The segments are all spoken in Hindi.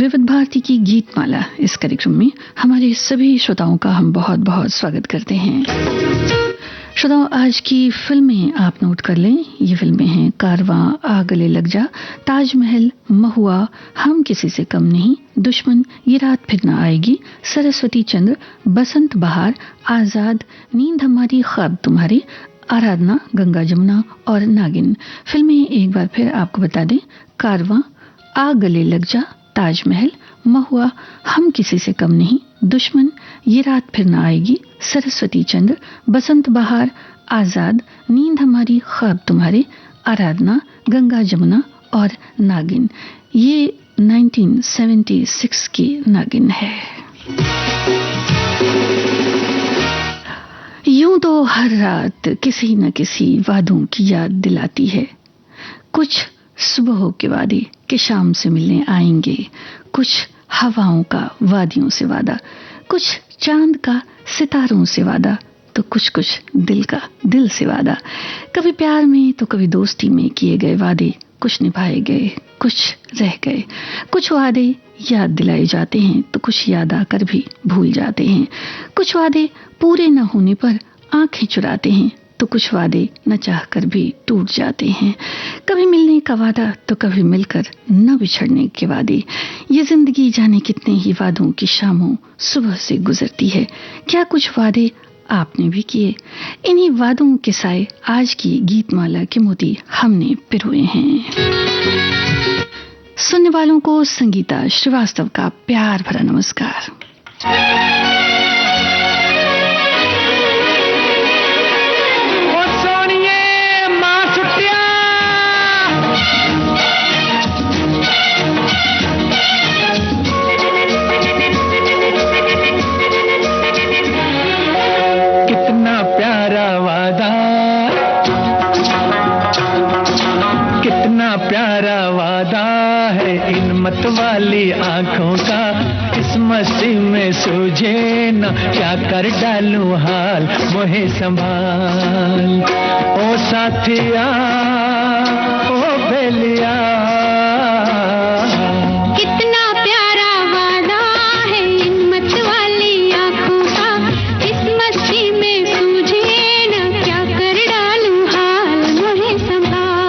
विविध भारती की गीतमाला इस कार्यक्रम में हमारे सभी श्रोताओं का हम बहुत बहुत स्वागत करते हैं। श्रोताओं, आज की फिल्में आप नोट कर लें। ये फिल्में हैं कारवां, आ गले लग जा, ताजमहल, महुआ, हम किसी से कम नहीं, दुश्मन, ये रात फिर न आएगी, सरस्वती चंद्र, बसंत बहार, आजाद, नींद हमारी ख्वाब तुम्हारे, आराधना, गंगा जमुना और नागिन। फिल्में एक बार फिर आपको बता दें, कारवां, आ गले लग जा, ताजमहल, महुआ, हम किसी से कम नहीं, दुश्मन, ये रात फिर न आएगी, सरस्वती चंद्र, बसंत बहार, आजाद, नींद हमारी ख्वाब तुम्हारे, आराधना, गंगा जमुना और नागिन। ये 1976 की नागिन है। यूं तो हर रात किसी न किसी वादों की याद दिलाती है। कुछ सुबह के वादे कि शाम से मिलने आएंगे, कुछ हवाओं का वादियों से वादा, कुछ चांद का सितारों से वादा, तो कुछ कुछ दिल का दिल से वादा। कभी प्यार में तो कभी दोस्ती में किए गए वादे कुछ निभाए गए, कुछ रह गए। कुछ वादे याद दिलाए जाते हैं तो कुछ याद आकर भी भूल जाते हैं। कुछ वादे पूरे न होने पर आंखें चुराते हैं तो कुछ वादे न चाहकर भी टूट जाते हैं। कभी मिलने का वादा तो कभी मिलकर न बिछड़ने के वादे। ये जिंदगी जाने कितने ही वादों की शामों सुबह से गुजरती है। क्या कुछ वादे आपने भी किए? इन्हीं वादों के साए आज की गीतमाला के मोती हमने पिरोए हैं। सुनने वालों को संगीता श्रीवास्तव का प्यार भरा नमस्कार। मत वाली आंखों का इस मस्ती में सूझे न, क्या कर डालूं हाल मोहे संभाल। ओ साथिया, ओ बेलिया, कितना प्यारा वादा है इन मत वाली आंखों का, इस मस्ती में सूझे न, क्या कर डालूं हाल मोहे संभाल।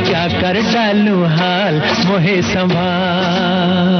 क्या कर डालूं हाल मोहे संभाल।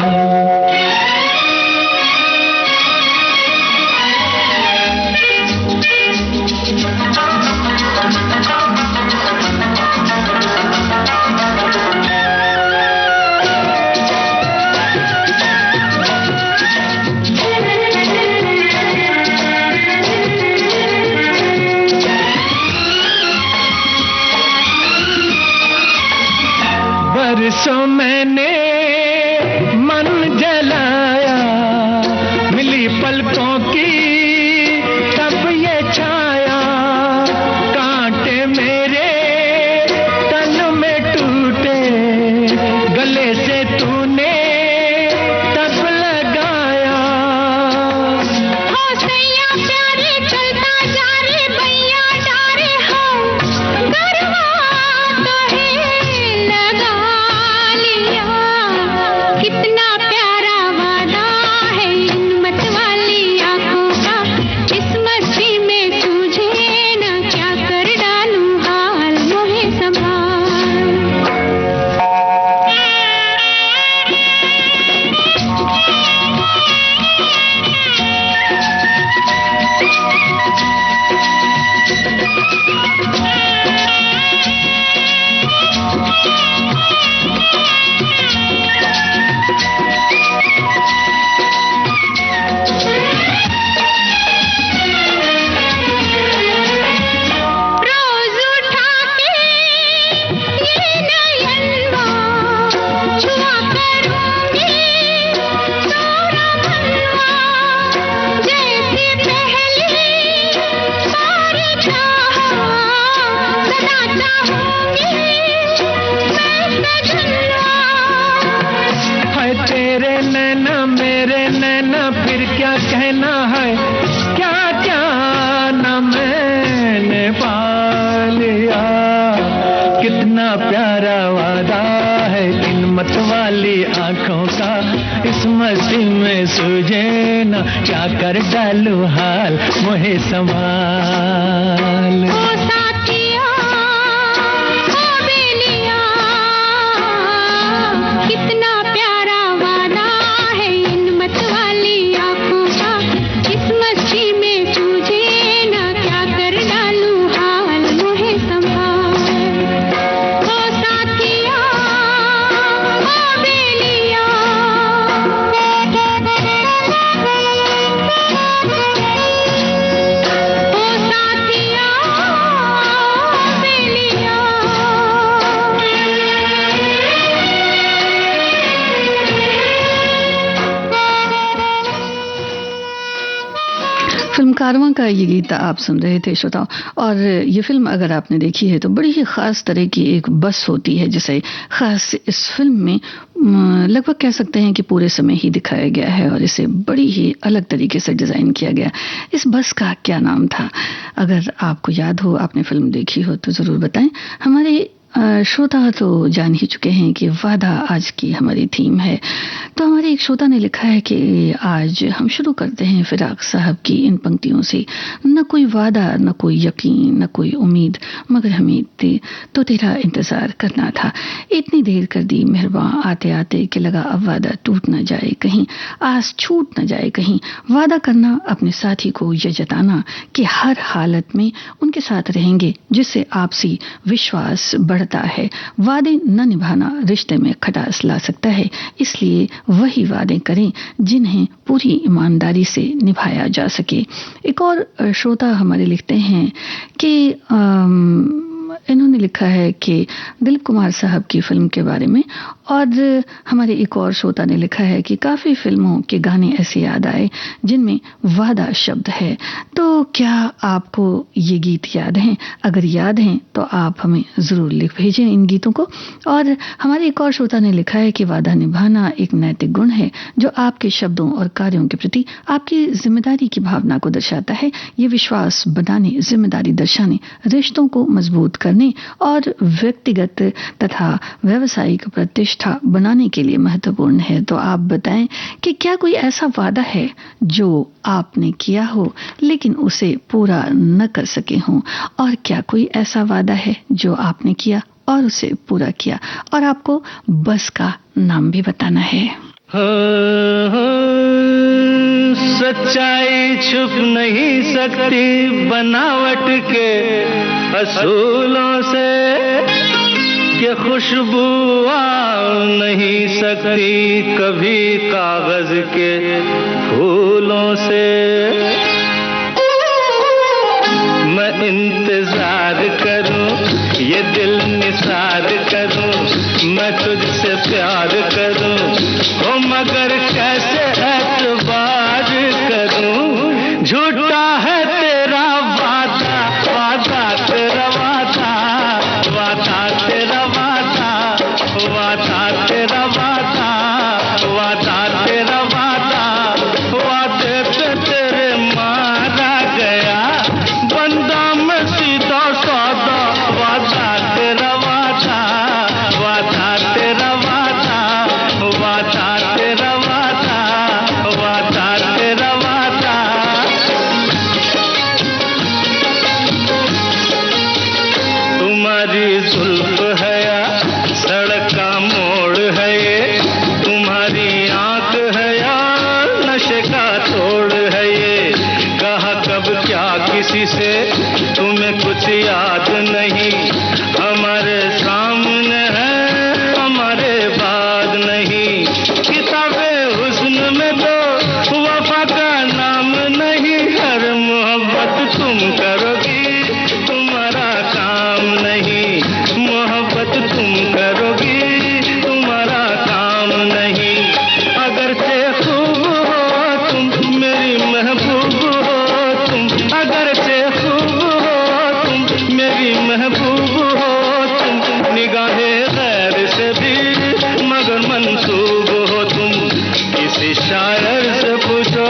बरसों मैंने मन जलाया, मिली पलकों की तब ये छाया, कांटे मेरे तन में टूटे, गले से तूने तब लगाया। हो सैया प्यारे चलता जा रे भैया डारे हो, गरबा तो है लगा लिया। सदा चाहूंगी मैं सजना। है तेरे नैना मेरे नैना फिर क्या कहना है, क्या क्या न मैंने पा लिया। कितना प्यारा वादा है इन मत वाली आंखों का, इस मस्ती में सूझे न क्या कर डालू हाल मोहे संभाल। ओ साथिया ओ बेलिया, कितना प्यारा वादा है इन मत वाली आंखों का, इस मस्ती में सूझे न क्या कर डालू हाल मोहे संभाल। ओ साथिया ओ बेलिया, ओ साथिया ओ बेलिया। फिल्म कारवां का ये गीत आप सुन रहे थे श्रोताओं। और ये फिल्म अगर आपने देखी है तो बड़ी ही ख़ास तरह की एक बस होती है, जिसे ख़ास इस फिल्म में लगभग कह सकते हैं कि पूरे समय ही दिखाया गया है और इसे बड़ी ही अलग तरीके से डिज़ाइन किया गया। इस बस का क्या नाम था? अगर आपको याद हो, आपने फिल्म देखी हो तो ज़रूर बताएं। हमारे श्रोता तो जान ही चुके हैं कि वादा आज की हमारी थीम है। तो हमारे एक श्रोता ने लिखा है कि आज हम शुरू करते हैं फिराक साहब की इन पंक्तियों से, न कोई वादा न कोई यकीन न कोई उम्मीद, मगर हमें तो तेरा इंतज़ार करना था। इतनी देर कर दी मेहरबान आते आते कि लगा अब वादा टूट न जाए कहीं, आस छूट न जाए कहीं। वादा करना अपने साथी को ये जताना कि हर हालत में उनके साथ रहेंगे, जिससे आपसी विश्वास बढ़ता है। वादे न निभाना रिश्ते में खटास ला सकता है, इसलिए वही वादे करें जिन्हें पूरी ईमानदारी से निभाया जा सके। एक और श्रोता हमारे लिखते हैं कि इन्होंने लिखा है कि दिलीप कुमार साहब की फिल्म के बारे में, और हमारे एक और श्रोता ने लिखा है कि काफ़ी फिल्मों के गाने ऐसे याद आए जिनमें वादा शब्द है। तो क्या आपको ये गीत याद हैं? अगर याद हैं तो आप हमें ज़रूर लिख भेजें इन गीतों को। और हमारे एक और श्रोता ने लिखा है कि वादा निभाना एक नैतिक गुण है जो आपके शब्दों और कार्यों के प्रति आपकी जिम्मेदारी की भावना को दर्शाता है। ये विश्वास बनाने, जिम्मेदारी दर्शाने, रिश्तों को मजबूत करने और व्यक्तिगत तथा व्यावसायिक प्रतिष्ठा बनाने के लिए महत्वपूर्ण है। तो आप बताएं कि क्या कोई ऐसा वादा है जो आपने किया हो लेकिन उसे पूरा न कर सके हों, और क्या कोई ऐसा वादा है जो आपने किया और उसे पूरा किया, और आपको बस का नाम भी बताना है। सच्चाई छुप नहीं सकती बनावट के असूलों से, कि खुशबू आ नहीं सकती कभी कागज के फूलों से। मैं इंतजार करूं, ये दिल निसार करूं, मैं तुझसे प्यार करूं, ओ मगर कैसे एतबार करूं। झूठा है तेरा वादा, वादा तेरा वादा, वादा तेरा वादा, वादा तेरा वादा, वादा तेरा वादा, वादे पे तेरे मारा गया बंदा मैं सीधा सादा। वादा तेरा वादा, वादा तेरा वादा, वादा तेरा वादा, वादा तेरा वादा। तुम्हारी जुल्फ है या सड़क का मोड़ है ये, तुम्हारी आंख है या नशे का तोड़ है ये। कहा कब क्या किसी से तुम्हें कुछ याद नहीं, हमारे सामने है हमारे बाद नहीं। किताबे हुस्न में तो वफा का नाम नहीं, हर मोहब्बत तुम करोगी तुम्हारा काम नहीं, मोहब्बत तुम करोगी तुम्हारा काम नहीं। अगर से खूब हो तुम मेरी महबूब हो तुम, अगर से खूब हो तुम मेरी महबूब शायर से पूछो,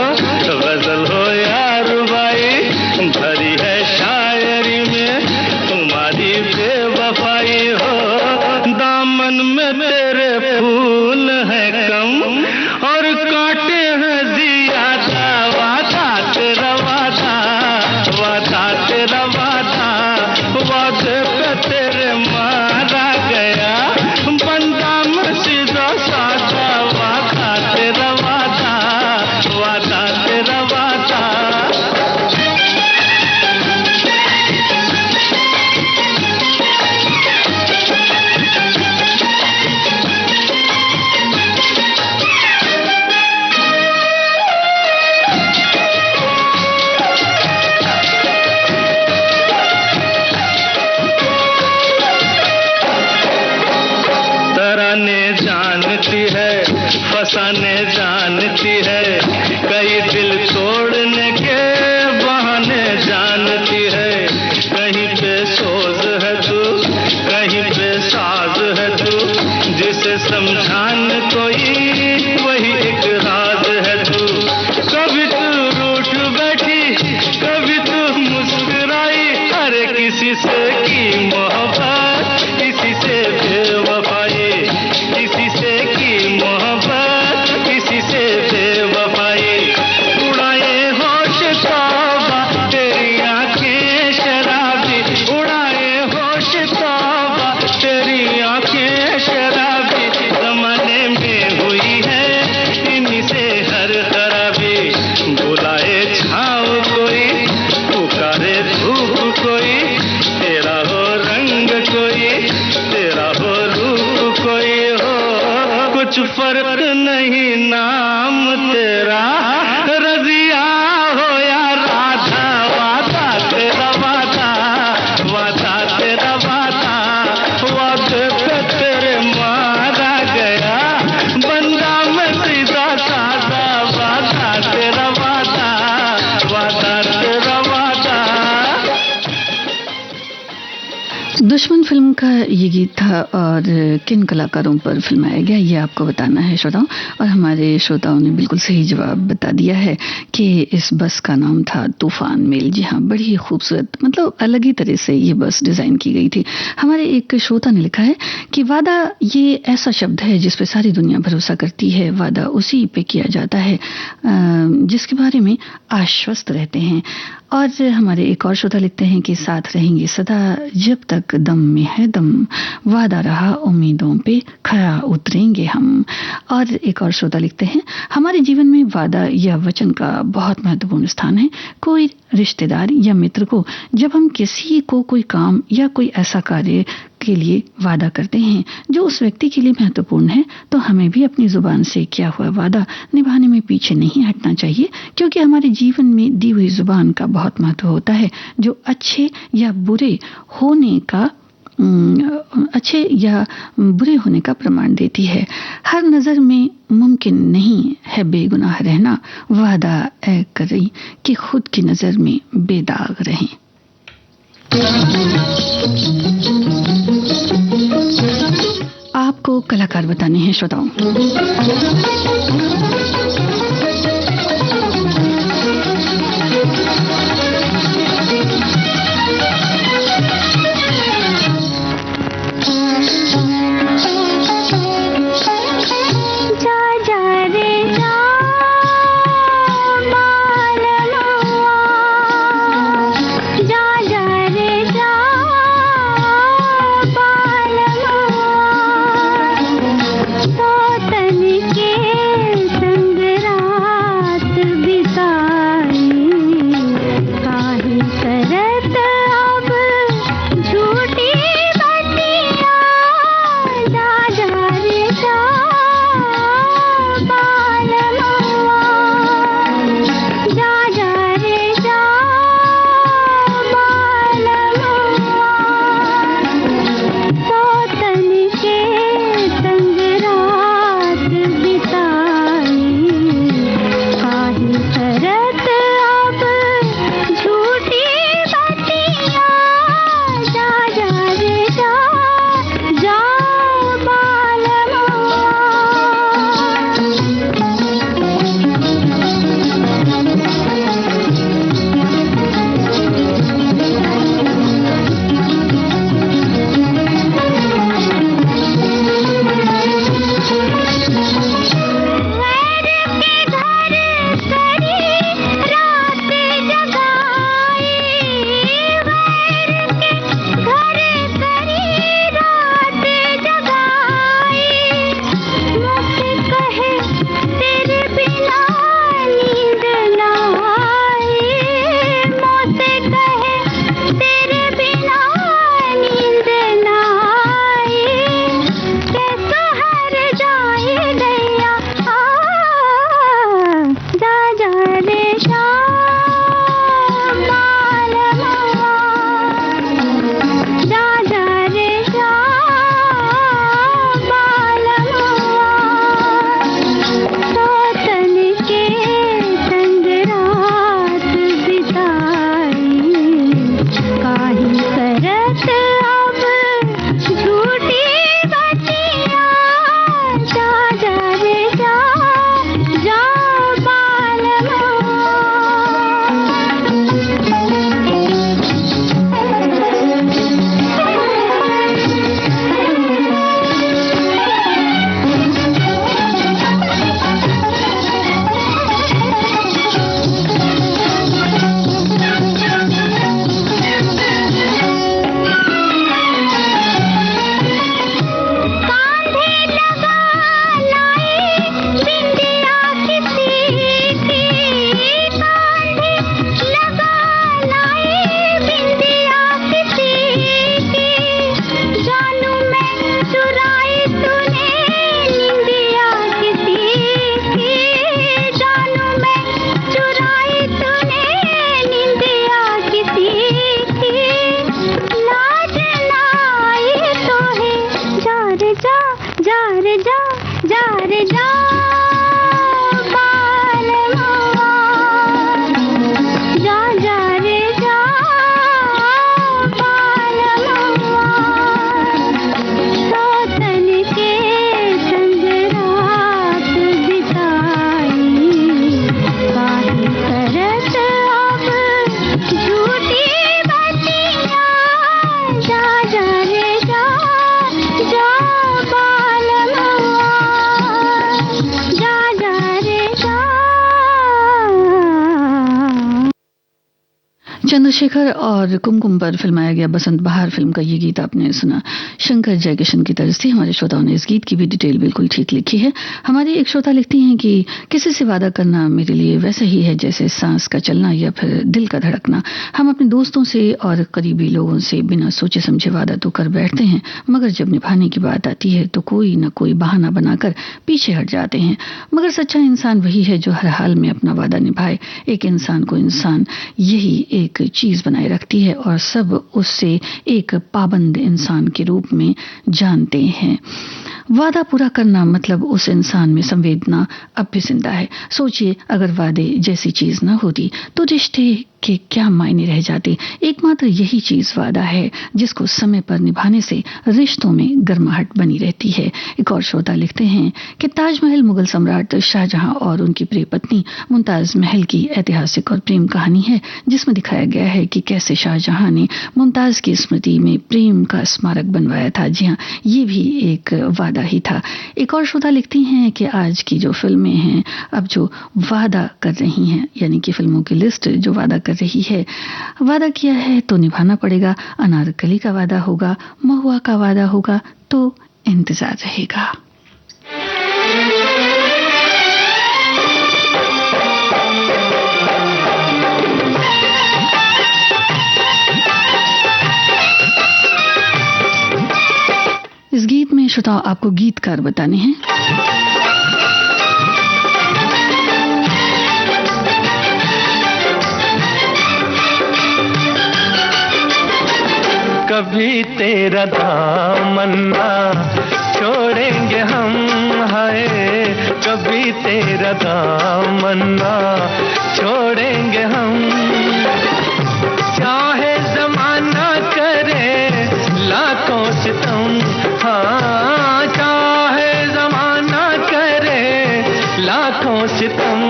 गजल हो या रुबाई, भरी है शायरी में तुम्हारी बेवफाई हो। दामन में तेरे फूल है कम और कांटे हैं ज्यादा, वादा तेरा वादा, वादा तेरा वादा, वादे पे तेरे मारा गया बंदा मैं सीधा साधा, वादा तेरा वादा, वादा तेरा वादा। तराने जानती है, फसाने जानती है, कई दिल तोड़ने के बहाने जानती है। कहीं पे सोज है तू, कहीं पे साज है तू, जिसे समझाने कोई वही एक राज है तू। कभी तू रूठ बैठी, कभी तू मुस्कुराई, हर किसी से की मोहब्बत, किसी से बेवफाई, किसी से की मोहब्बत, किसी से बेवफाई। उड़ाए होश तौबा तेरी आंखें शराबी, उड़ाए होश तौबा तेरी आंखें शराबी, जमाने में हुई है इन्हीं से हर खराबी। बुलाए छाँव कोई, पुकारे धूप कोई, तेरा हो रंग कोई, तेरा हो रूप कोई हो, कुछ फर्क नहीं नाम तेरा रजिया हो या राधा, वादा तेरा वादा, वादा तेरा वादा, वादे पे तेरे मारा गया बंदा मैं सीधा साधा, वादा तेरा वादा, वादा तेरा वादा। दुश्मन फिल्म का ये गीत था और किन कलाकारों पर फिल्माया गया ये आपको बताना है श्रोताओं। और हमारे श्रोताओं ने बिल्कुल सही जवाब बता दिया है कि इस बस का नाम था तूफान मेल। जी हाँ, बड़ी ही खूबसूरत, मतलब अलग ही तरह से ये बस डिजाइन की गई थी। हमारे एक श्रोता ने लिखा है कि वादा ये ऐसा शब्द है जिस पे सारी दुनिया भरोसा करती है। वादा उसी पे किया जाता है जिसके बारे में आश्वस्त रहते हैं। और हमारे एक और श्रोता लिखते हैं कि साथ रहेंगे सदा जब तक दम में है दम, वादा रहा उम्मीदों पे खरा उतरेंगे हम। और एक और श्रोता लिखते हैं हमारे जीवन में वादा या वचन का बहुत महत्वपूर्ण स्थान है। कोई रिश्तेदार या मित्र को जब हम किसी को कोई काम या कोई ऐसा कार्य के लिए वादा करते हैं जो उस व्यक्ति के लिए महत्वपूर्ण है, तो हमें भी अपनी जुबान से किया हुआ वादा निभाने में पीछे नहीं हटना चाहिए, क्योंकि हमारे जीवन में दी हुई जुबान का बहुत महत्व होता है, जो अच्छे या बुरे होने का प्रमाण देती है। हर नजर में मुमकिन नहीं है बेगुनाह रहना, वादा ऐ करें कि खुद की नजर में बेदाग रहें। आपको कलाकार बताने हैं श्रोताओं। तन के चंद्रशेखर और कुमकुम पर फिल्माया गया बसंत बहार फिल्म का ये गीत आपने सुना। शंकर जयकिशन की तरफ से हमारे श्रोताओं ने इस गीत की भी डिटेल बिल्कुल ठीक लिखी है। हमारी एक श्रोता लिखती हैं कि किसी से वादा करना मेरे लिए वैसा ही है जैसे सांस का चलना या फिर दिल का धड़कना। हम अपने दोस्तों से और करीबी लोगों से बिना सोचे समझे वादा तो कर बैठते हैं, मगर जब निभाने की बात आती है तो कोई न कोई बहाना बनाकर पीछे हट जाते हैं। मगर सच्चा इंसान वही है जो हर हाल में अपना वादा निभाए। एक इंसान को इंसान यही एक चीज बनाए रखती है और सब उससे एक पाबंद इंसान के रूप में जानते हैं। वादा पूरा करना मतलब उस इंसान में संवेदना अब भी जिंदा है। सोचिए अगर वादे जैसी चीज न होती तो रिश्ते के क्या मायने रह जाते। एकमात्र यही चीज वादा है जिसको समय पर निभाने से रिश्तों में गर्माहट बनी रहती है। एक और श्रोता लिखते हैं कि ताजमहल मुगल सम्राट शाहजहां और उनकी प्रिय पत्नी मुमताज महल की ऐतिहासिक और प्रेम कहानी है, जिसमें दिखाया गया है कि कैसे शाहजहां ने मुमताज की स्मृति में प्रेम का स्मारक बनवाया था। जी हाँ, ये भी एक वादा ही था। एक और श्रोता लिखती हैं कि आज की जो फिल्में हैं अब जो वादा कर रही हैं, यानी कि फिल्मों की लिस्ट जो वादा कर रही है, वादा किया है तो निभाना पड़ेगा। अनारकली का वादा होगा, महुआ का वादा होगा तो इंतजार रहेगा। इस गीत में श्रोताओं आपको गीतकार बताने हैं। कभी तेरा दामन ना छोड़ेंगे हम, हाय कभी तेरा दामन ना छोड़ेंगे हम। चाहे जमाना करे लाखों सितम, हाँ चाहे जमाना करे लाखों सितम,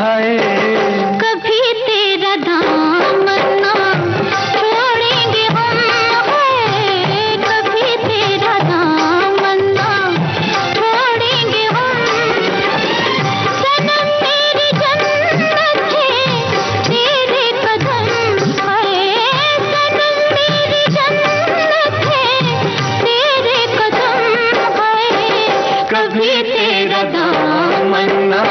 हाय कभी तेरा दामन ना छोड़ेंगे हम, है कभी तेरा दामन ना छोड़ेंगे हम। सनम मेरी जन्नत है तेरे कदम, है सनम मेरी जन्नत है तेरे कदम, है कभी तेरा दामन ना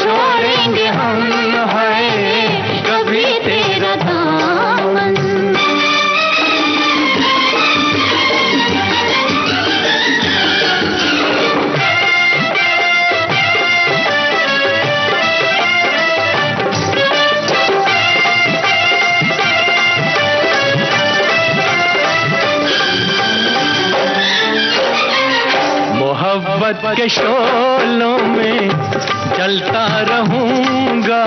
छोड़ेंगे हम, हाय कभी तेरा दामन। मोहब्बत के शोलों में जलता रहूंगा,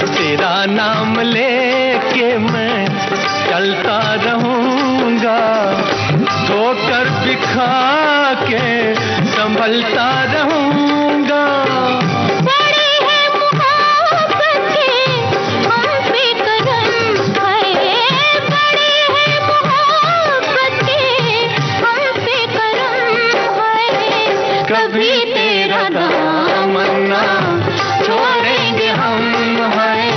तेरा नाम लेके मैं चलता रहूंगा। धोकर बिखा के संभलता रहूंगा। बड़े हैं मोहब्बत के हम पे करम, है बड़े हैं मोहब्बत के हम पे करम, है कभी तेरा दामन ना छोड़ेंगे हम, हाय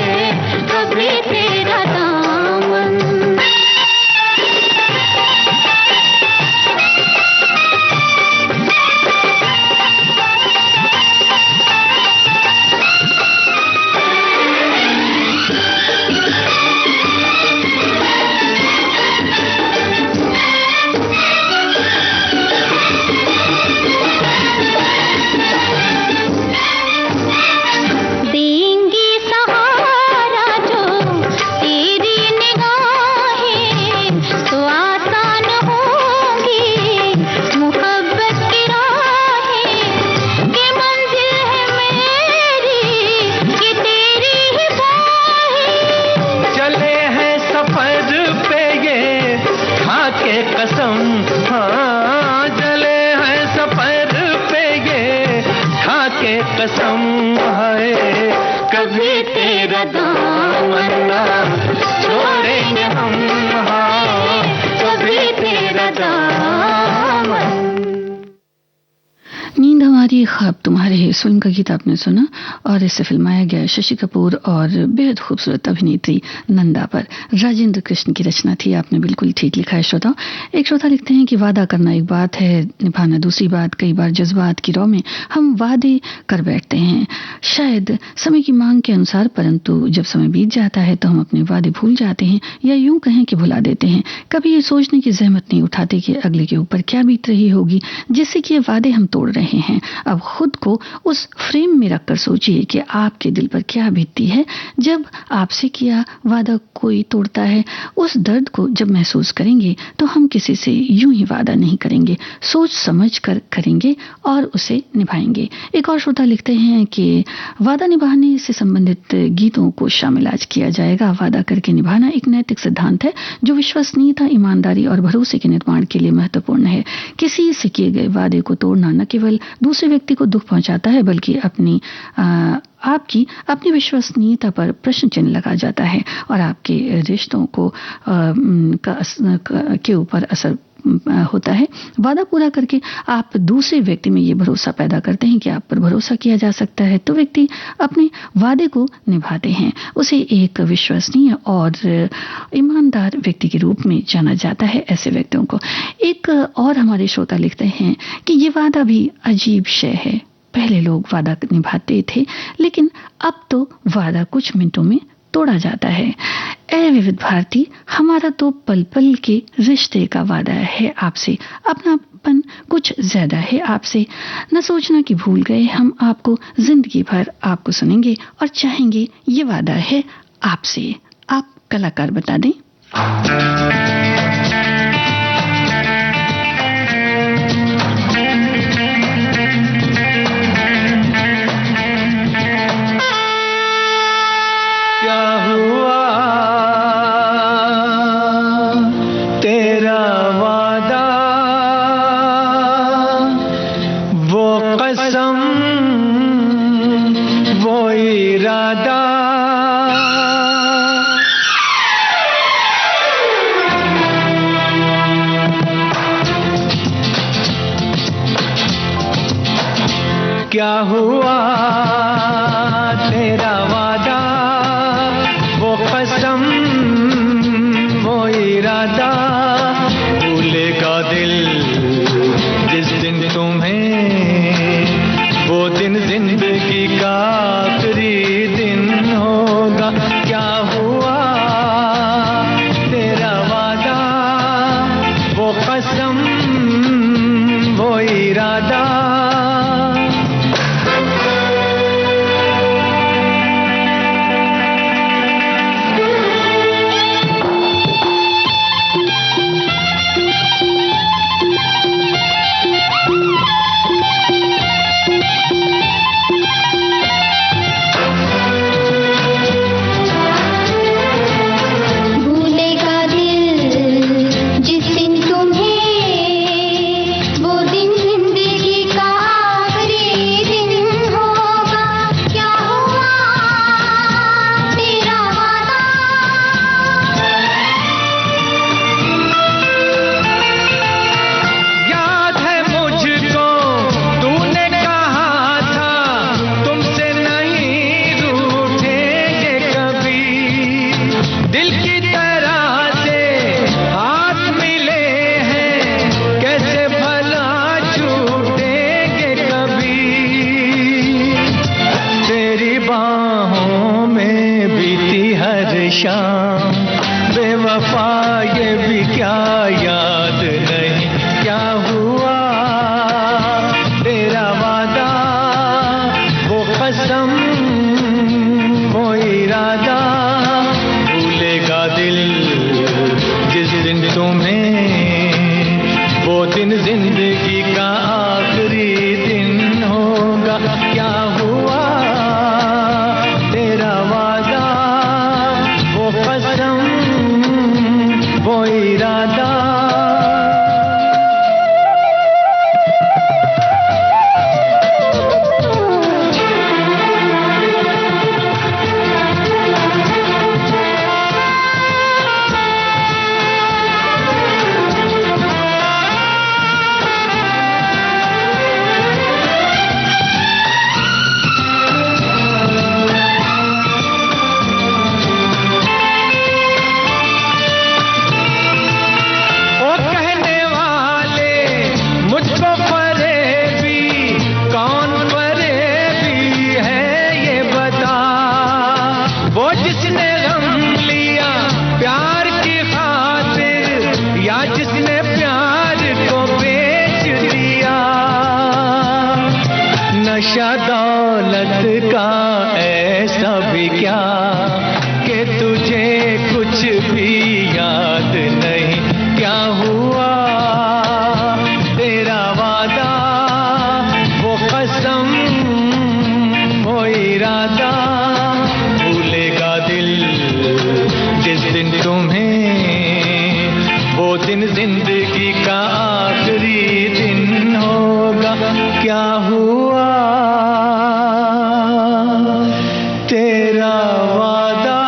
कभी तेरा दामन। के कसम, हाँ जले हैं सफर पे ये खा के कसम है, कभी तेरा दामन ना छोड़ेंगे हम, हाँ कभी तेरा दामन। नींद हमारी ख्वाब तुम्हारे है फिल्म का गीत आपने सुना और इसे फिल्माया गया शशि कपूर और बेहद खूबसूरत अभिनेत्री नंदा पर। राजेंद्र कृष्ण की रचना थी। आपने बिल्कुल ठीक लिखा है श्रोता। एक श्रोता लिखते हैं कि वादा करना एक बात है, निभाना दूसरी बात। कई बार जज्बात की रौ में हम वादे कर बैठते हैं, शायद समय की मांग के अनुसार, परंतु जब समय बीत जाता है तो हम अपने वादे भूल जाते हैं या यूं कहें कि भुला देते हैं। कभी ये सोचने की जहमत नहीं उठाते कि अगले के ऊपर क्या बीत रही होगी जिससे कि ये वादे हम तोड़ रहे हैं। अब खुद को उस फ्रेम में रखकर सोचिए कि आपके दिल पर क्या बीतती है जब आपसे किया वादा कोई तोड़ता है। उस दर्द को जब महसूस करेंगे तो हम किसी से यूं ही वादा नहीं करेंगे, सोच समझ कर करेंगे और उसे निभाएंगे। एक और श्रोता लिखते हैं कि वादा निभाने से संबंधित गीतों को शामिल आज किया जाएगा। वादा करके निभाना एक नैतिक सिद्धांत है जो विश्वसनीयता, ईमानदारी और भरोसे के निर्माण के लिए महत्वपूर्ण है। किसी से किए गए वादे को तोड़ना न केवल दूसरे व्यक्ति को दुख पहुंचाता है बल्कि आपकी अपनी विश्वसनीयता पर प्रश्न चिन्ह लगा जाता है और आपके रिश्तों को के ऊपर असर होता है। वादा पूरा करके आप दूसरे व्यक्ति में ये भरोसा पैदा करते हैं कि आप पर भरोसा किया जा सकता है, तो व्यक्ति अपने वादे को निभाते हैं। उसे एक विश्वसनीय और ईमानदार व्यक्ति के रूप में जाना जाता है। ऐसे व्यक्तियों को एक और हमारे श्रोता लिखते हैं कि ये वादा भी अजीब शय है। पहले लोग वादा निभाते थे लेकिन अब तो वादा कुछ मिनटों में तोड़ा जाता है। ए विविध भारती, हमारा तो पल पल के रिश्ते का वादा है आपसे, अपनापन कुछ ज्यादा है आपसे। न सोचना कि भूल गए हम आपको, जिंदगी भर आपको सुनेंगे और चाहेंगे, ये वादा है आपसे। आप कलाकार बता दें। क्या हुआ तेरा वादा, वो कसम, वो इरादा, भूलेगा दिल जिस दिन तुम्हें, वो दिन जिंदगी का आखिरी दिन होगा। क्या हुआ तेरा वादा, वो कसम, वो इरादा, हुआ तेरा वादा, वो कसम, वो इरादा, भूलेगा दिल जिस दिन तुम्हें, वो दिन जिंदगी का आखिरी दिन होगा। क्या हुआ तेरा वादा,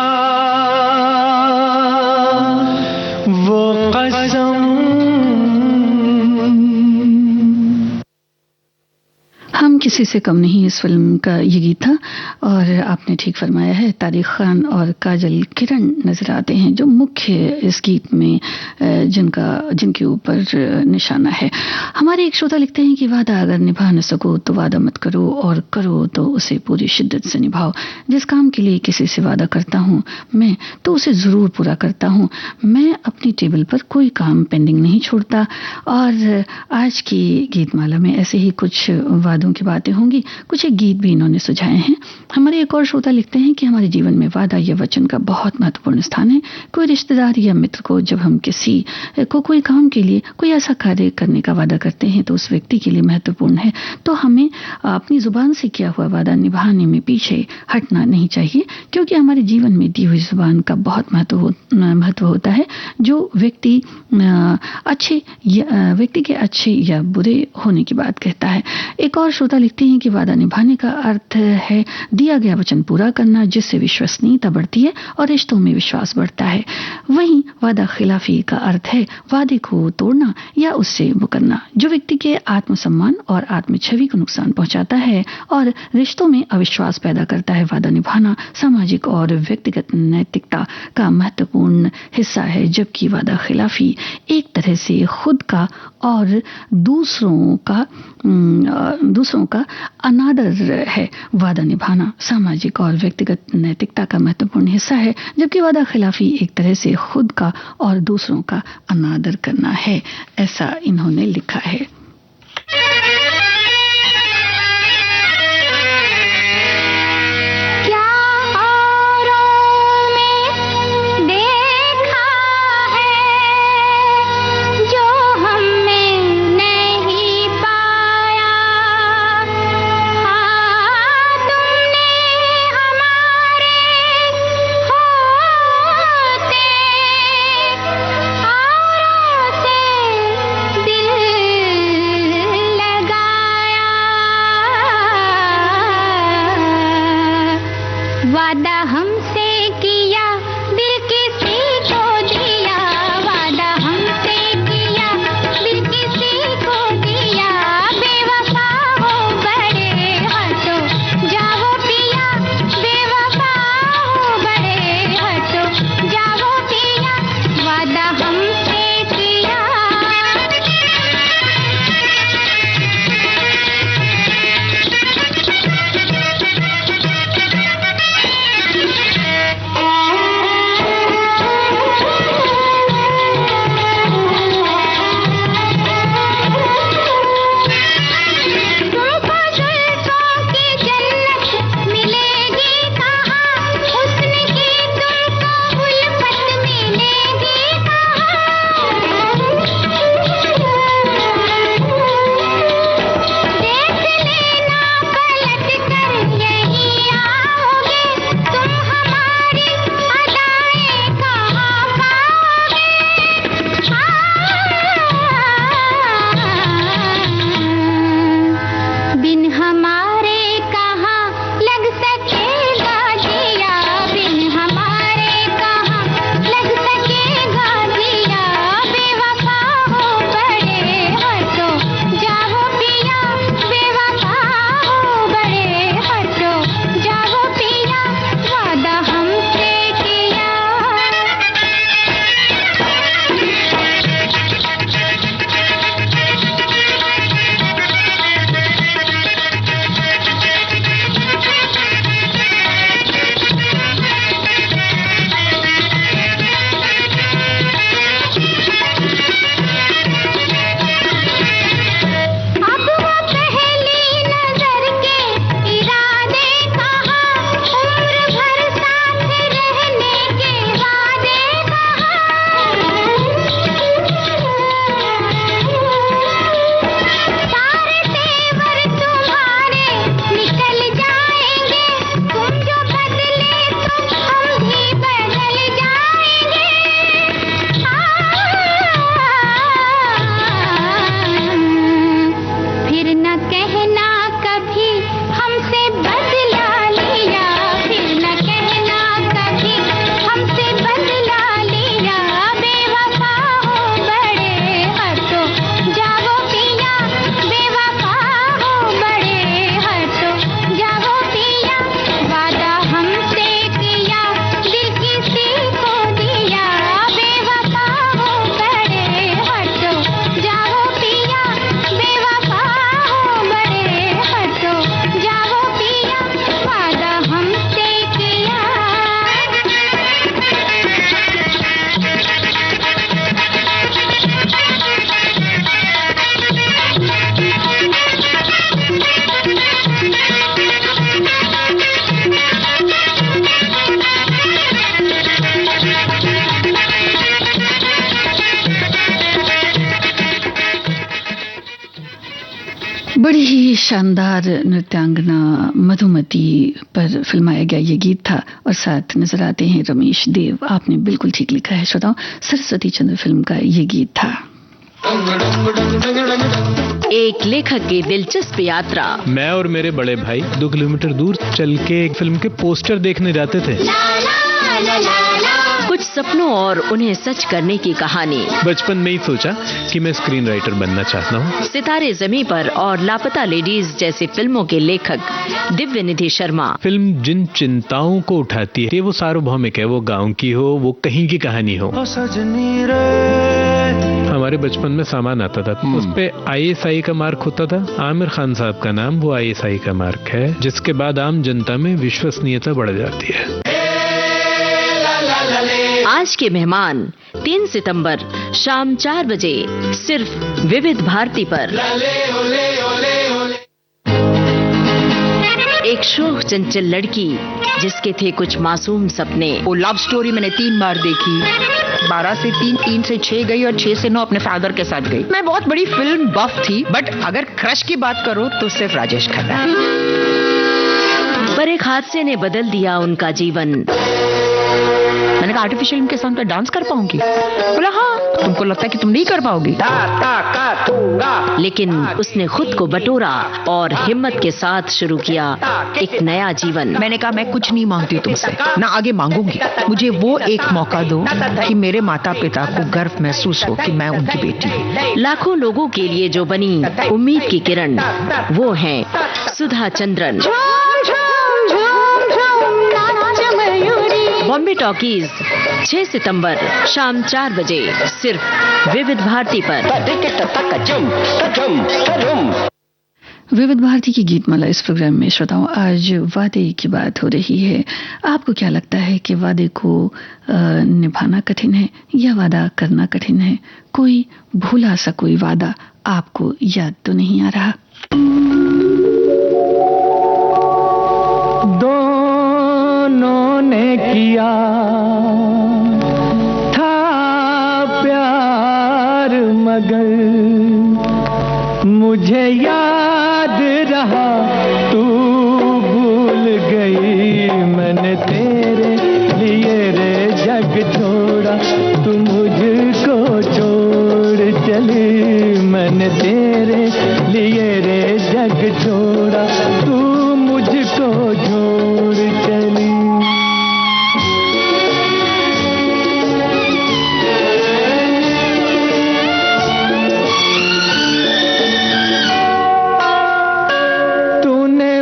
वो कसम। हम किसी से कम नहीं, इस फिल्म का ये गीत था। और आपने ठीक फरमाया है, तारिक खान और काजल किरण नजर आते हैं जो मुख्य इस गीत में जिनके ऊपर निशाना है। हमारे एक श्रोता लिखते हैं कि वादा अगर निभा न सको तो वादा मत करो, और करो तो उसे पूरी शिद्दत से निभाओ। जिस काम के लिए किसी से वादा करता हूँ मैं, तो उसे जरूर पूरा करता हूँ। मैं अपनी टेबल पर कोई काम पेंडिंग नहीं छोड़ता। और आज की गीतमाला में ऐसे ही कुछ वादों की बातें होंगी, कुछ एक गीत भी इन्होंने सुझाए हैं। हमारे एक और श्रोता लिखते हैं कि हमारे जीवन में वादा या वचन का बहुत महत्वपूर्ण स्थान है। कोई रिश्तेदार या मित्र को जब हम किसी को कोई काम के लिए कोई ऐसा कार्य करने का वादा करते हैं तो उस व्यक्ति के लिए महत्वपूर्ण है। तो हमें अपनी जुबान से किया हुआ वादा निभाने में पीछे हटना नहीं चाहिए, क्योंकि हमारे जीवन में दी हुई जुबान का बहुत महत्व होता है। जो व्यक्ति व्यक्ति के अच्छे या बुरे होने की बात कहता है। एक और श्रोता लिखते हैं कि वादा निभाने का अर्थ है दिया गया वचन पूरा करना, जिससे विश्वसनीयता बढ़ती है और रिश्तों में विश्वास बढ़ता है। वहीं वादा खिलाफी का अर्थ है वादे को तोड़ना या उससे मुकरना, जो व्यक्ति के आत्मसम्मान और आत्म छवि को नुकसान पहुंचाता है और रिश्तों में अविश्वास पैदा करता है। वादा निभाना सामाजिक और व्यक्तिगत नैतिकता का महत्वपूर्ण हिस्सा है, जबकि वादा खिलाफी एक तरह से खुद का और दूसरों का अनादर है। वादा निभाना सामाजिक और व्यक्तिगत नैतिकता का महत्वपूर्ण हिस्सा है, जबकि वादा खिलाफी एक तरह से खुद का और दूसरों का अनादर करना है। ऐसा इन्होंने लिखा है। लगा बड़ी ही शानदार नृत्यांगना मधुमती पर फिल्माया गया ये गीत था और साथ नजर आते हैं रमेश देव। आपने बिल्कुल ठीक लिखा है श्रोताओ, सरस्वती चंद्र फिल्म का ये गीत था। एक लेखक की दिलचस्प यात्रा। मैं और मेरे बड़े भाई 2 किलोमीटर दूर चल के एक फिल्म के पोस्टर देखने जाते थे। कुछ सपनों और उन्हें सच करने की कहानी। बचपन में ही सोचा कि मैं स्क्रीन राइटर बनना चाहता हूँ। सितारे ज़मीं पर और लापता लेडीज जैसी फिल्मों के लेखक दिव्य निधि शर्मा। फिल्म जिन चिंताओं को उठाती है वो सार्वभौमिक है, वो गांव की हो, वो कहीं की कहानी हो। हमारे बचपन में सामान आता था, उस पे ISI का मार्क होता था। आमिर खान साहब का नाम वो ISI का मार्क है, जिसके बाद आम जनता में विश्वसनीयता बढ़ जाती है। आज के मेहमान 3 सितंबर शाम 4 बजे सिर्फ विविध भारती पर। एक शोख चंचल लड़की जिसके थे कुछ मासूम सपने। वो लव स्टोरी मैंने 3 बार देखी। 12 से 3, 3 से 6 गई और 6 से 9 अपने फादर के साथ गई। मैं बहुत बड़ी फिल्म बफ थी, बट अगर क्रश की बात करो तो सिर्फ राजेश खन्ना। पर एक हादसे ने बदल दिया उनका जीवन। मैंने कहा आर्टिफिशियल इनके साथ मैं डांस कर पाऊंगी? बोला हाँ। तुमको लगता है कि तुम नहीं कर पाओगी? लेकिन उसने खुद को बटोरा और हिम्मत के साथ शुरू किया एक नया जीवन। मैंने कहा मैं कुछ नहीं मांगती तुमसे, ना आगे मांगूंगी। मुझे वो एक मौका दो कि मेरे माता पिता को गर्व महसूस हो कि मैं उनकी बेटी हूँ। लाखों लोगों के लिए जो बनी उम्मीद की किरण, वो हैं सुधा चंद्रन। बॉम्बे टॉकीज 6 सितंबर शाम 4 बजे सिर्फ विविध भारती पर। विविध भारती की गीतमाला इस प्रोग्राम में श्रोताओं आज वादे की बात हो रही है। आपको क्या लगता है कि वादे को निभाना कठिन है या वादा करना कठिन है? कोई भूला सा कोई वादा आपको याद तो नहीं आ रहा? दोनों ने किया था प्यार मगर मुझे याद रहा तू भूल गई। मैंने तेरे लिए रे जग छोड़ा, तू मुझको छोड़ चली। मैंने तेरे लिए रे जग छोड़ा, तू मुझको छोड़ चली।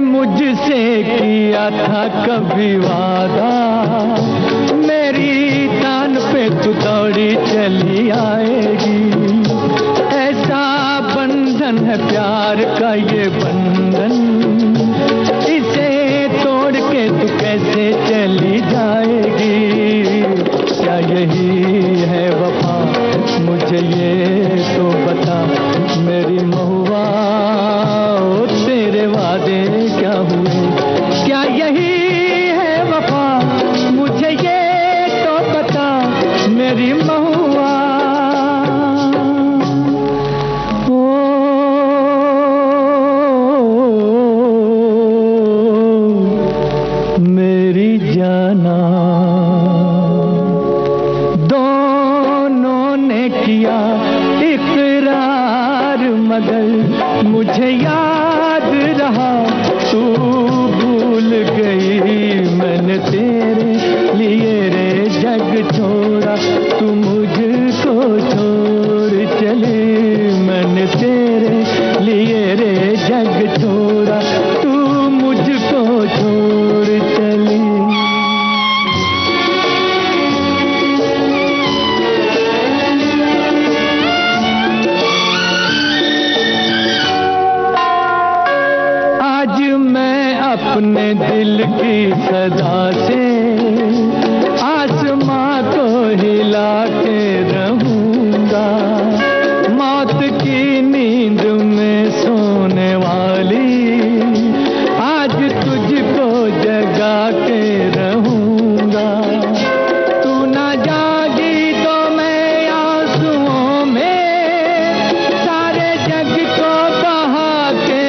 मुझसे किया था कभी वादा, मेरी तान पे तू दौड़ी चली आएगी। ऐसा बंधन है प्यार का ये बंधन, इसे तोड़ के तू कैसे चली जाएगी। क्या यही है वफा, मुझे ये तो बता मेरी महुआ। तेरे वादे क्या हुए, क्या यही है वफा, मुझे ये तो बता मेरी महुआ। ओ मेरी जाना, दोनों ने किया इकरार मगर मुझे याद रहा तू भूल गई। मैंने तेरे लिए रे जग छोड़ा, तू मुझको छोड़ चली। मैंने तेरे लिए रे जग छोड़ा, तू मुझको छोड़ चली। अपने दिल की सदा से आसमां को हिला के रहूंगा। मौत की नींद में सोने वाली आज तुझको जगा के रहूंगा। तू ना जागी तो मैं आंसुओं में सारे जग को बहा के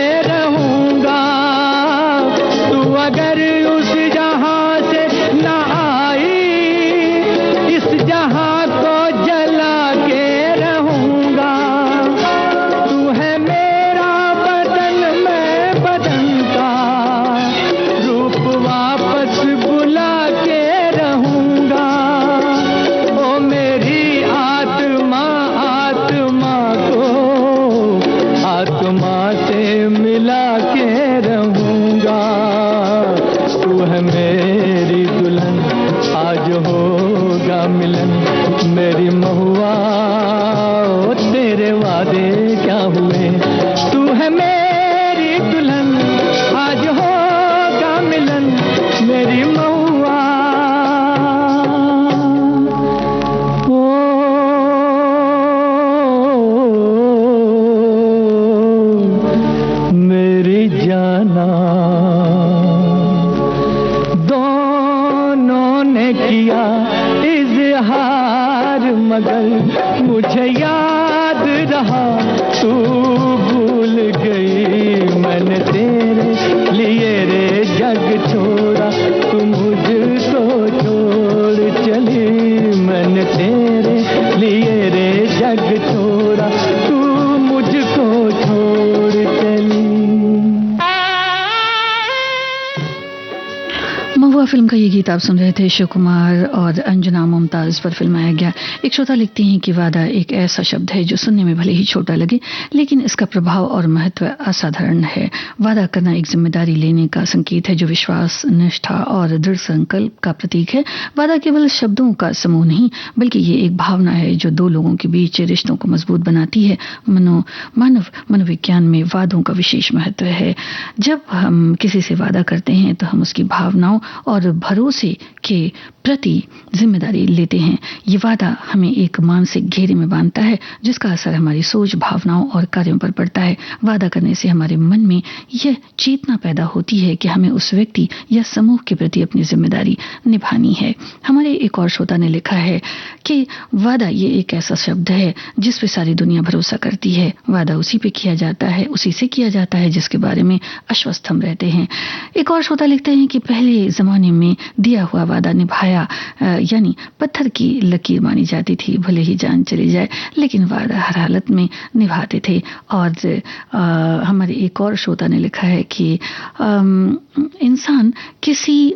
तू भूल गई मैंने तेरे लिए रे जग छोड़ा, तू मुझको छोड़ चली, मैंने तेरे लिए रे जग छोड़ा, तू मुझको छोड़ चली। महुआ फिल्म का ये गीत आप सुन रहे थे। शिव कुमार और अंजना मुमताज पर फिल्माया गया। एक श्रोता लिखते हैं कि वादा एक ऐसा शब्द है जो सुनने में भले ही छोटा लगे, लेकिन इसका प्रभाव और महत्व असाधारण है। वादा करना एक जिम्मेदारी लेने का संकेत है जो विश्वास, निष्ठा और दृढ़ संकल्प का प्रतीक है। वादा केवल शब्दों का समूह नहीं, बल्कि ये एक भावना है जो दो लोगों के बीच रिश्तों को मजबूत बनाती है। मानव मनोविज्ञान में वादों का विशेष महत्व है। जब हम किसी से वादा करते हैं तो हम उसकी भावनाओं और भरोसे के प्रति जिम्मेदारी लेते हैं। ये वादा हमें एक मानसिक घेरे में बांधता है जिसका असर हमारी सोच, भावनाओं और कार्यों पर पड़ता है। वादा करने से हमारे मन में यह चेतना पैदा होती है कि हमें उस व्यक्ति या समूह के प्रति अपनी जिम्मेदारी निभानी है। हमारे एक और श्रोता ने लिखा है कि वादा ये एक ऐसा शब्द है जिस पे सारी दुनिया भरोसा करती है। वादा उसी पे किया जाता है, उसी से किया जाता है जिसके बारे में आश्वस्त हम रहते हैं। एक और श्रोता लिखते हैं कि पहले जमाने में दिया हुआ वादा निभाया यानी पत्थर की लकीर मानी जाती थी। भले ही जान चली जाए लेकिन वादा हर हालत में निभाते थे। और हमारे एक और श्रोता ने लिखा है कि इंसान किसी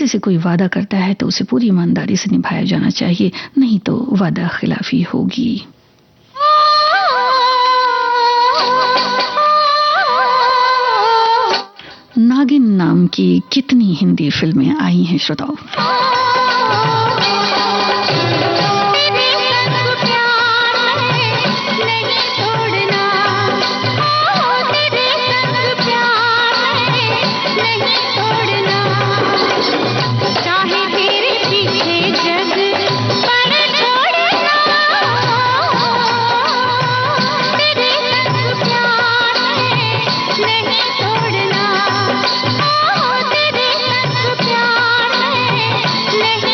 से कोई वादा करता है तो उसे पूरी ईमानदारी से निभाया जाना चाहिए, नहीं तो वादा खिलाफी होगी। नागिन नाम की कितनी हिंदी फिल्में आई हैं श्रोताओ। नहीं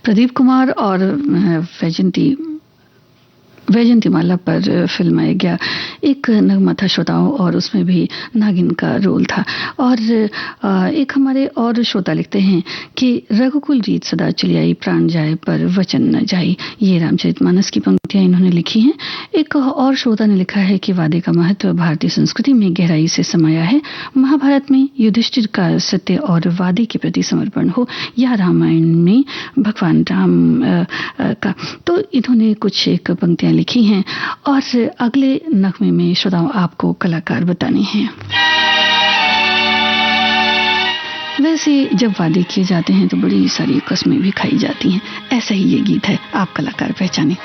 प्रदीप कुमार और वैजंतीमाला पर फिल्माया गया एक नगमा था श्रोताओं, और उसमें भी नागिन का रोल था। और एक हमारे और श्रोता लिखते हैं कि रघुकुल रीत सदा चली आई, प्राण जाए पर वचन न जाई। ये रामचरितमानस की पंक्तियां इन्होंने लिखी हैं। एक और श्रोता ने लिखा है कि वादे का महत्व भारतीय संस्कृति में गहराई से समाया है। महाभारत में युधिष्ठिर का सत्य और वादे के प्रति समर्पण हो, या रामायण में भगवान राम का। तो इन्होंने कुछ एक पंक्तियां लिखी हैं, और अगले नगमे में श्रोताओं आपको कलाकार बताने हैं। वैसे जब वादे किए जाते हैं तो बड़ी सारी कस्में भी खाई जाती हैं। ऐसा ही ये गीत है, आप कलाकार पहचाने।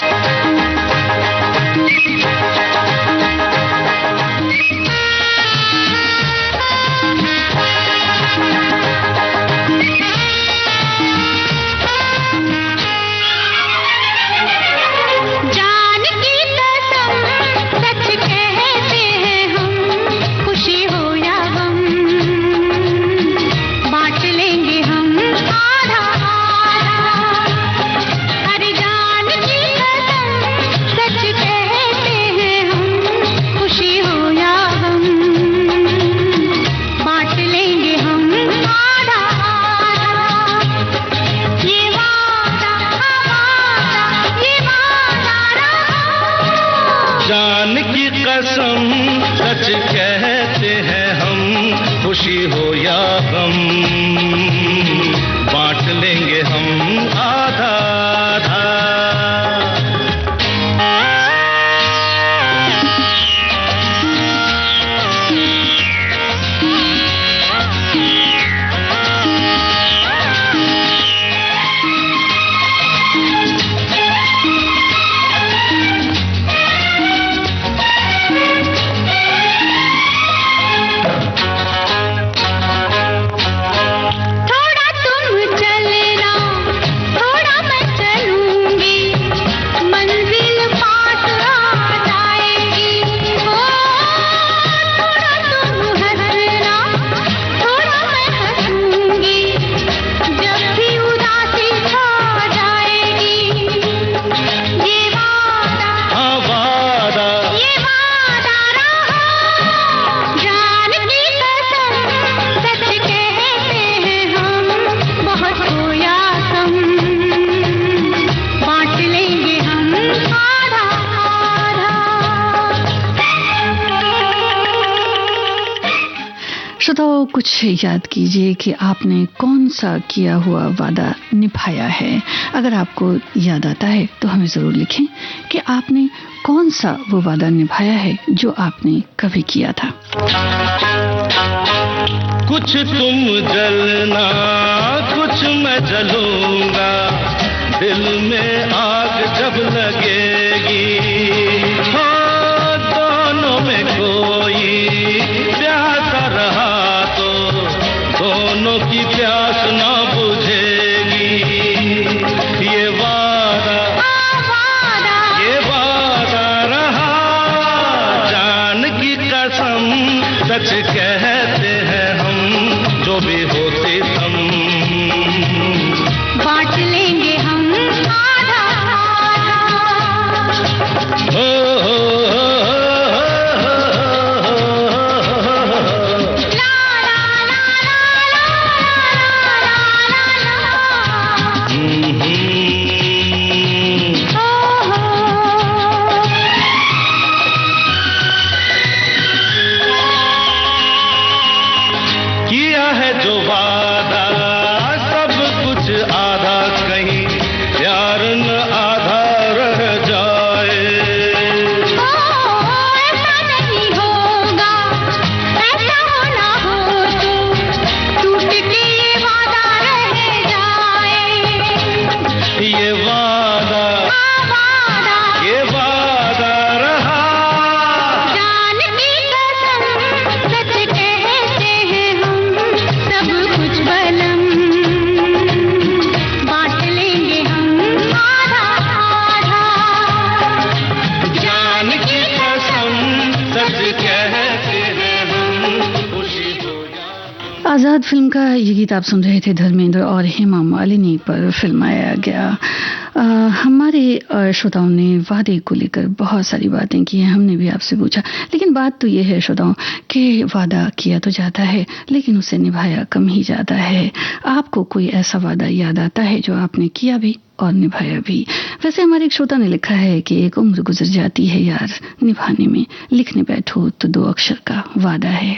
खुशी हो या गम, बांट लेंगे हम आधा आधा। श्रोताओं, कुछ याद कीजिए कि आपने कौन सा किया हुआ वादा निभाया है। अगर आपको याद आता है तो हमें जरूर लिखें कि आपने कौन सा वो वादा निभाया है जो आपने कभी किया था। कुछ तुम जलना, कुछ मैं जलूंगा, दिल में आग जब लगेगी, हाँ दोनों में कोई प्यासा रहा तो दोनों की प्यास ना बुझेगी। ये वादा रहा, जान की कसम, सच कहते हैं हम, जो भी होते हम बांट लेंगे हम आधा किया है जो वादा, सब कुछ आधा, कहीं प्यार न आधा रह जाए। ऐसा नहीं होगा, ऐसा होना हो तो टूट के ये वादा रह जाए। ये वादा रहा, जान की कसम, सच कहते हैं हम, सब कुछ बलम बांट लेंगे हम आधा आधा। जान की कसम, सच कहते हैं हम, खुशी हो या आज़ाद फिल्म का ये गीत आप सुन रहे थे धर्मेंद्र और हेमा मालिनी पर फिल्माया गया। हमारे श्रोताओं ने वादे को लेकर बहुत सारी बातें की हैं, हमने भी आपसे पूछा, लेकिन बात तो ये है श्रोताओं कि वादा किया तो जाता है लेकिन उसे निभाया कम ही जाता है। आपको कोई ऐसा वादा याद आता है जो आपने किया भी और निभाया भी? वैसे हमारे एक श्रोता ने लिखा है कि एक उम्र गुजर जाती है यार निभाने में, लिखने बैठो तो 2 अक्षर का वादा है।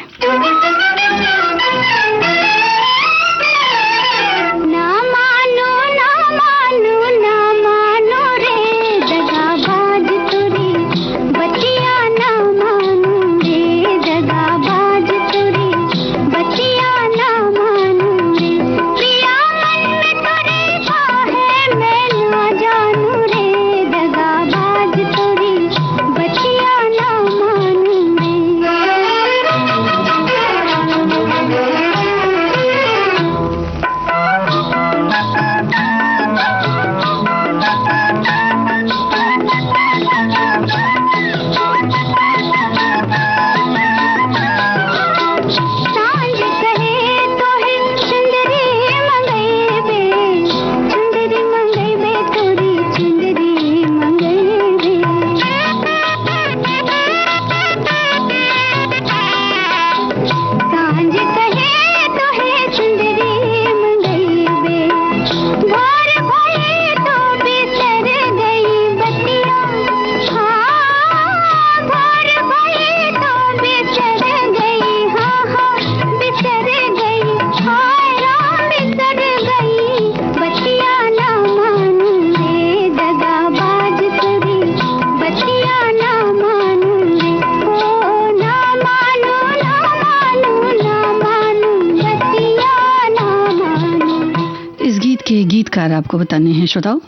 ना मानो ना मानो ना मानो रे दगाबाज तुरी बतिया, ना मानो रे दगाबाज तुरी बतिया, ना मानो रे पिया मन में तुरे है मैं ना जानू रे दगाबाज तुरी बतिया, ना मानो गीतकार आपको बताने हैं श्रोताओ।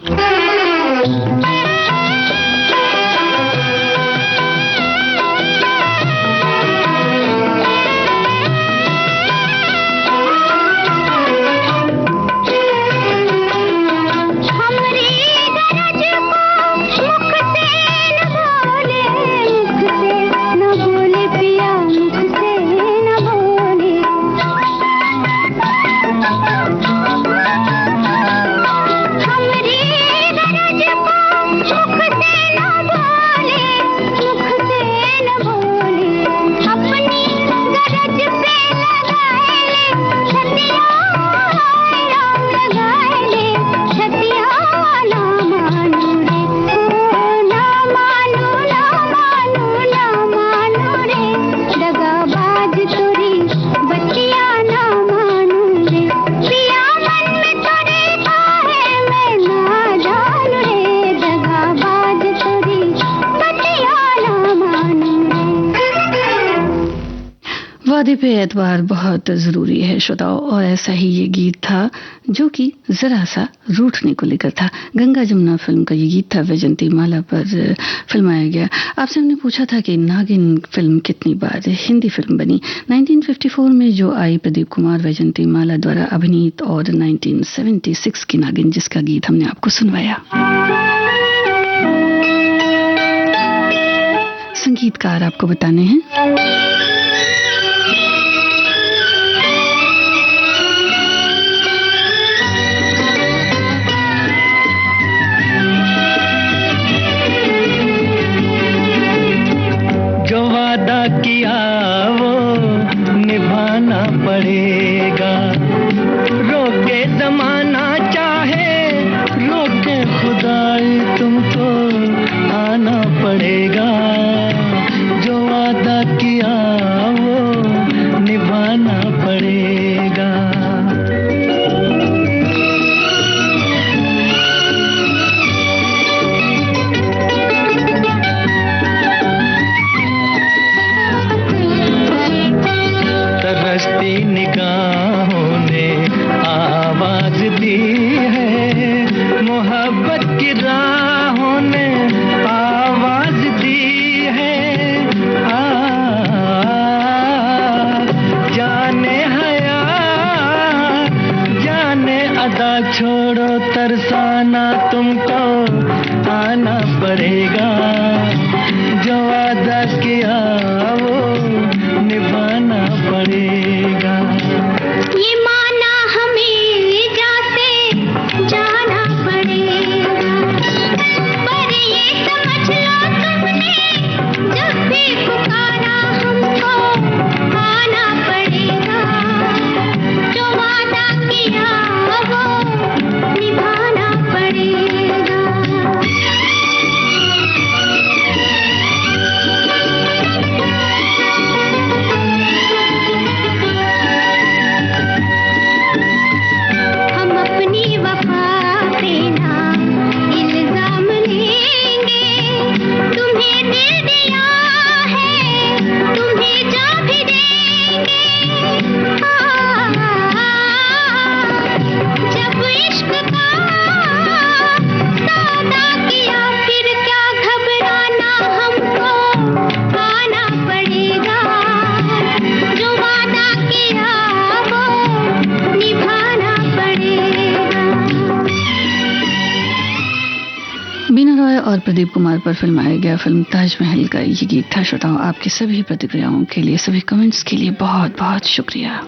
वादे पे एतबार बहुत ज़रूरी है श्रोताओं, और ऐसा ही ये गीत था जो कि ज़रा सा रूठने को लेकर था। गंगा जमुना फिल्म का ये गीत था, वैजंती माला पर फिल्माया गया। आपसे हमने पूछा था कि नागिन फिल्म कितनी बार हिंदी फिल्म बनी। 1954 में जो आई प्रदीप कुमार वैजंती माला द्वारा अभिनीत, और 1976 की नागिन जिसका गीत हमने आपको सुनवाया। संगीतकार आपको बताने हैं। किया वो निभाना पड़ेगा, रोके जमाना चाहे रोके खुदाई तुमको आना पड़ेगा। जो वादा किया वो निभाना पड़ेगा। तरसती निगाहों ने आवाज दी है, मोहब्बत की राहों ने आवाज दी है। जाने हया जाने अदा छोड़ो, तरसाना तुमको आना पड़ेगा। जो वादा किया वो निभाना पड़ेगा। बीना रॉय और प्रदीप कुमार पर फिल्माया गया फिल्म ताजमहल का ये गीत था। श्रोताओं, आपकी सभी प्रतिक्रियाओं के लिए, सभी कमेंट्स के लिए बहुत बहुत शुक्रिया।